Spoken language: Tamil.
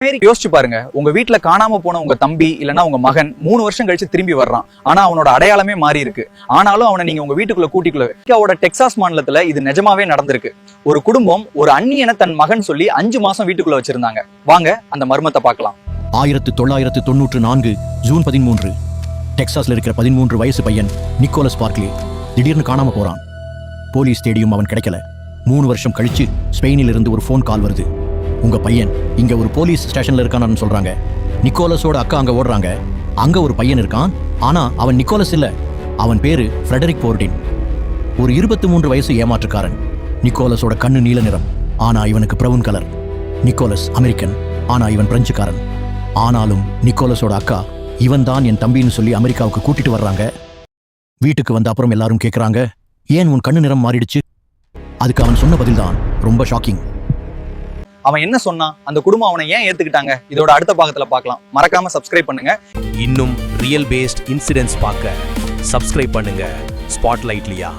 யோசிச்சு பாருங்க, உங்க வீட்டுல காணாம போன உங்க தம்பி இல்லனா உங்க மகன் 3 வருஷம் கழிச்சு திரும்பி வர்றான். ஆனா அவனோட அடையாளமே மாறி இருக்கு. ஆனாலும் அவனை நீங்க உங்க வீட்டுக்குள்ள கூட்டிக்குள்ள அமெரிக்காவோட டெக்சாஸ் மாநிலத்துல இது நிஜமாவே நடந்திருக்கு. ஒரு குடும்பம் ஒரு அந்நியனை தன் மகன் சொல்லி 5 மாசம் வீட்டுக்குள்ள வச்சிருந்தாங்க. வாங்க அந்த மர்மத்தை பார்க்கலாம். 1994 ஜூன் 13 டெக்சாஸ்ல இருக்கிற 13 வயசு பையன் நிக்கோலஸ் பார்க்லி திடீர்னு காணாம போறான். போலீஸ் தேடியும் அவன் கிடைக்கல. 3 வருஷம் கழிச்சு ஸ்பெயினில் இருந்து ஒரு ஃபோன் கால் வருது. உங்க பையன் இங்க ஒரு போலீஸ் ஸ்டேஷன்ல இருக்கான்னு சொல்றாங்க. நிக்கோலஸோட அக்கா அங்க ஓடுறாங்க. அங்க ஒரு பையன் இருக்கான். ஆனா அவன் நிக்கோலஸ் இல்ல. அவன் பேரு ஃப்ரெடரிக் போர்டின். ஒரு 23 வயசு ஏமாற்றுக்காரன். நிக்கோலஸோட கண்ணு நீல நிறம், ஆனா இவனுக்கு பிரவுன் கலர். நிக்கோலஸ் அமெரிக்கன், ஆனா இவன் பிரெஞ்சுக்காரன். ஆனாலும் நிக்கோலஸோட அக்கா இவன் தான் என் தம்பின்னு சொல்லி அமெரிக்காவுக்கு கூட்டிட்டு வர்றாங்க. வீட்டுக்கு வந்த அப்புறம் எல்லாரும் கேட்கறாங்க, ஏன் உன் கண்ணு நிறம் மாறிடுச்சு? அதுக்கு அவன் சொன்ன பதில் தான் ரொம்ப ஷாக்கிங். அவன் என்ன சொன்னான்? அந்த குடும்பம் அவனை ஏன் ஏத்துக்கிட்டாங்க? இதோட அடுத்த பாகத்துல பார்க்கலாம். மறக்காம சப்ஸ்கிரைப் பண்ணுங்க. இன்னும் ரியல் பேஸ்ட் இன்சிடென்ட்ஸ் பார்க்க சப்ஸ்கிரைப் பண்ணுங்க ஸ்பாட்லைட்லியா.